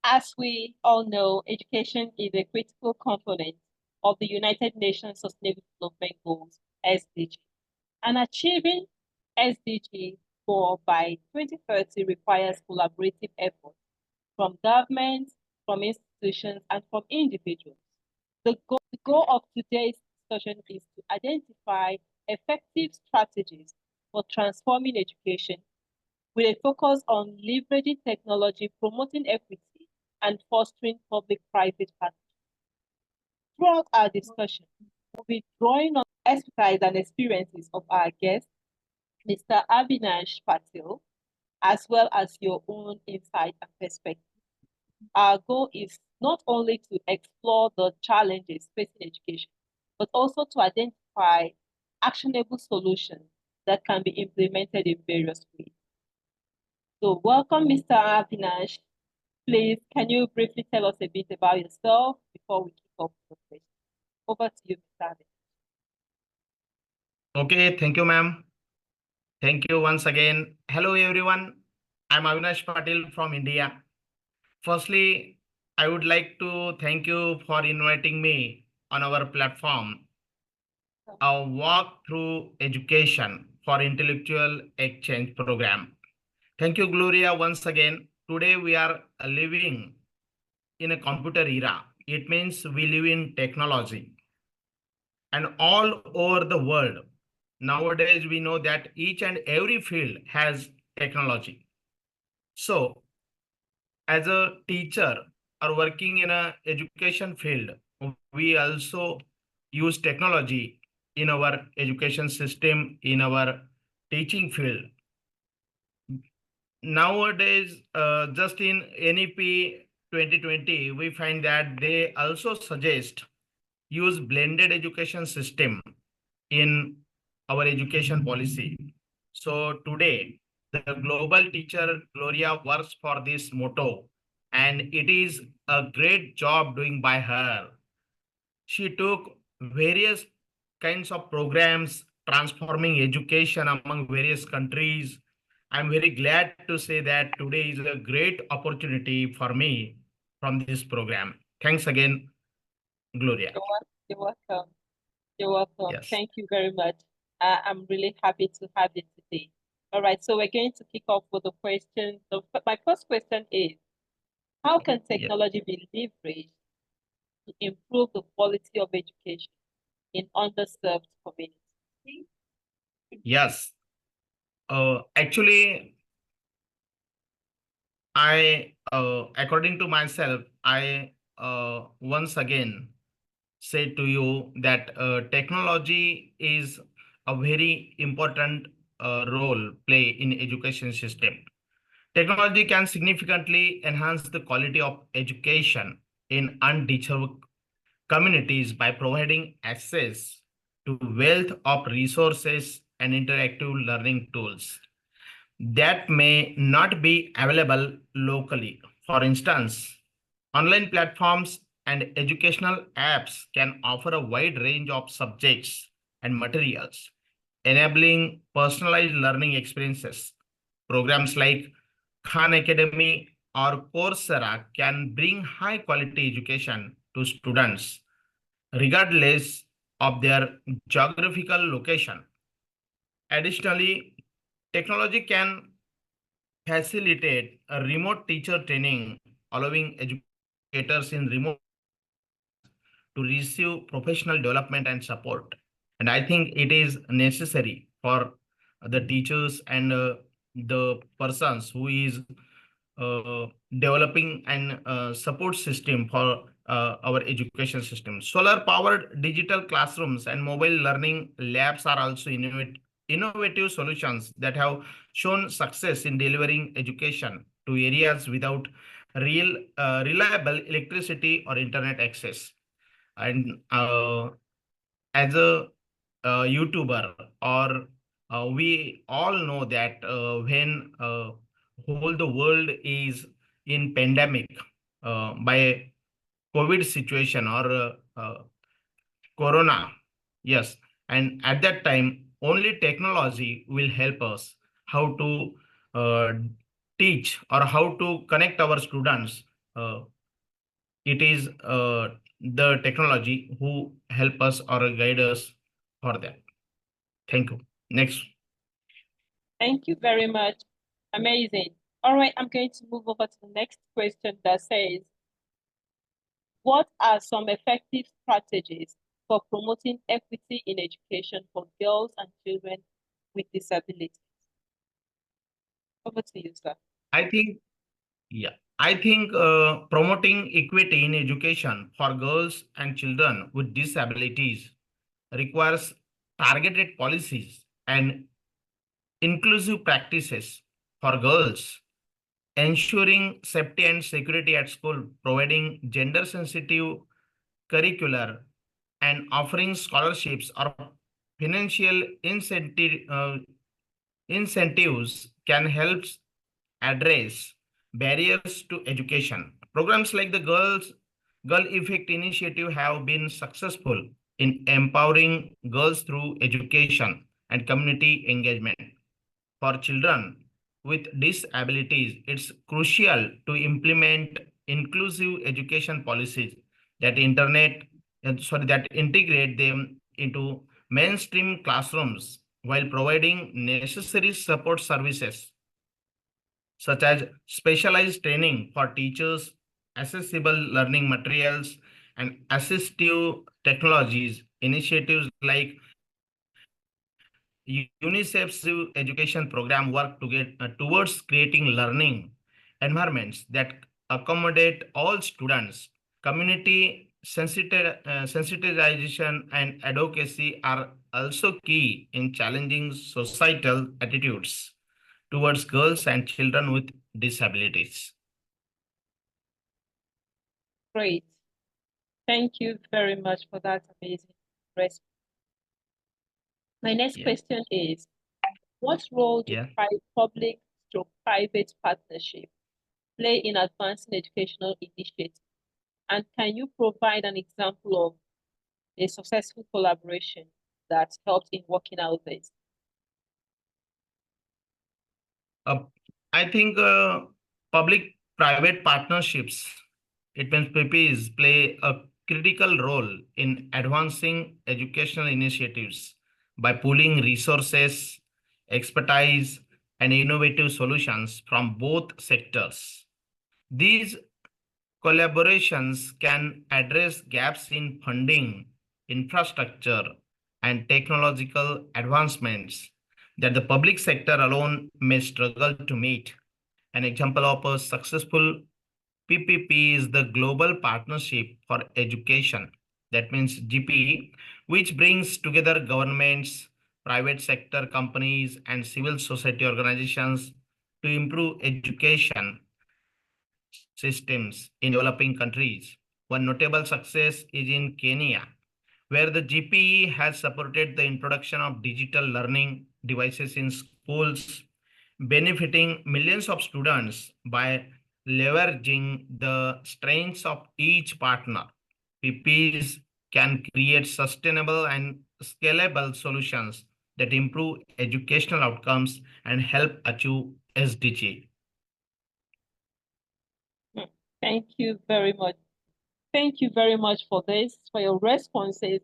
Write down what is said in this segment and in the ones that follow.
As we all know, education is a critical component of the United Nations Sustainable Development Goals, SDG. And achieving SDG 4 by 2030 requires collaborative efforts from governments, from institutions, and from individuals. The goal of today's discussion is to identify effective strategies for transforming education with a focus on leveraging technology, promoting equity, and fostering public-private partnerships. Throughout our discussion, we'll be drawing on the expertise and experiences of our guest, Mr. Avinash Patil, as well as your own insight and perspective. Our goal is not only to explore the challenges facing education, but also to identify actionable solutions that can be implemented in various ways. So welcome, Mr. Avinash. Please, can you briefly tell us a bit about yourself before we kick off the question? Over to you, Mr. Avinash. Okay, thank you, ma'am. Thank you once again. Hello, everyone. I'm Avinash Patil from India. Firstly, I would like to thank you for inviting me on our platform, our walk through education for intellectual exchange program. Thank you, Gloria, once again. Today we are living in a computer era. It means we live in technology. And all over the world, nowadays we know that each and every field has technology. So as a teacher or working in a education field, we also use technology in our education system, in our teaching field. Nowadays, just in NEP 2020, we find that they also suggest use blended education system in our education policy. So today, the global teacher Gloria works for this motto, and it is a great job doing by her. She took various kinds of programs transforming education among various countries. I'm very glad to say that today is a great opportunity for me from this program. Thanks again, Gloria. You're welcome. You're welcome. Yes. Thank you very much. I'm really happy to have you today. All right, so we're going to kick off with the question. So my first question is, how can technology be leveraged to improve the quality of education in underserved communities? Yes. Actually, according to myself, I once again say to you that technology is a very important role play in education system. Technology can significantly enhance the quality of education in unteachable communities by providing access to wealth of resources and interactive learning tools that may not be available locally. For instance, online platforms and educational apps can offer a wide range of subjects and materials, enabling personalized learning experiences. Programs like Khan Academy or Coursera can bring high quality education to students, regardless of their geographical location. Additionally, technology can facilitate a remote teacher training, allowing educators in remote to receive professional development and support. And I think it is necessary for the teachers and the persons who is developing and support system for our education system. Solar powered digital classrooms and mobile learning labs are also innovative solutions that have shown success in delivering education to areas without reliable electricity or internet access. And as a YouTuber, or we all know that when whole the world is in pandemic by COVID situation or Corona, yes, and at that time only technology will help us how to uh, teach or how to connect our students uh, it is the technology who help us or guide us for that. Thank you. Next. Thank you very much. Amazing. All right, I'm going to move over to the next question that says, what are some effective strategies for promoting equity in education for girls and children with disabilities? Over to you, sir. I think, yeah, I think promoting equity in education for girls and children with disabilities requires targeted policies and inclusive practices for girls, ensuring safety and security at school, providing gender sensitive curricular, and offering scholarships or financial incentives can help address barriers to education. Programs like the Girl Effect Initiative have been successful in empowering girls through education and community engagement. For children with disabilities, it's crucial to implement inclusive education policies that that integrate them into mainstream classrooms while providing necessary support services such as specialized training for teachers, accessible learning materials, and assistive technologies. Initiatives like UNICEF's education program work to towards creating learning environments that accommodate all students. Community sensitization and advocacy are also key in challenging societal attitudes towards girls and children with disabilities. Great. Thank you very much for that amazing response. My next Yeah, question is, what role do yeah. public stroke private partnership play in advancing educational initiatives? And can you provide an example of a successful collaboration that helped in working out this? Uh, I think public-private partnerships, it means PPs, play a critical role in advancing educational initiatives by pooling resources, expertise, and innovative solutions from both sectors. These collaborations can address gaps in funding, infrastructure, and technological advancements that the public sector alone may struggle to meet. An example of a successful PPP is the Global Partnership for Education, that means GPE, which brings together governments, private sector companies, and civil society organizations to improve education systems in developing countries. One notable success is in Kenya, where the GPE has supported the introduction of digital learning devices in schools, benefiting millions of students by leveraging the strengths of each partner. PPs can create sustainable and scalable solutions that improve educational outcomes and help achieve SDG. Hmm. Thank you very much. Thank you very much for this, for your responses.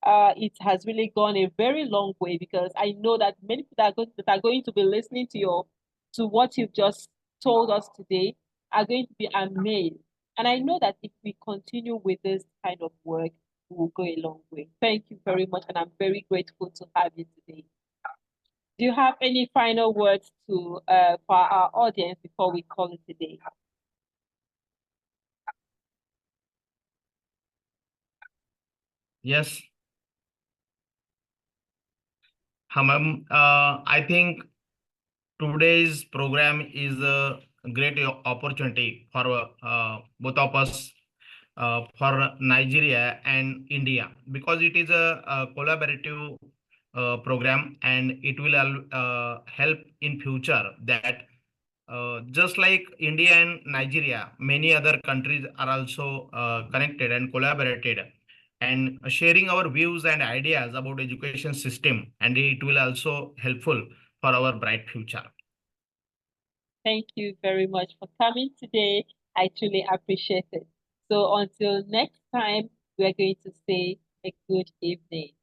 It has really gone a very long way because I know that many people that are going to be listening to what you've just told us today are going to be amazed. And I know that if we continue with this kind of work, we will go a long way. Thank you very much, and I'm very grateful to have you today. Do you have any final words to for our audience before we call it a day? Yes, I think today's program is a great opportunity for both of us, for Nigeria and India, because it is a collaborative program, and it will help in future that just like India and Nigeria, many other countries are also connected and collaborated and sharing our views and ideas about education system, and it will also helpful for our bright future. Thank you very much for coming today I truly appreciate it. So until next time, we're going to say a good evening.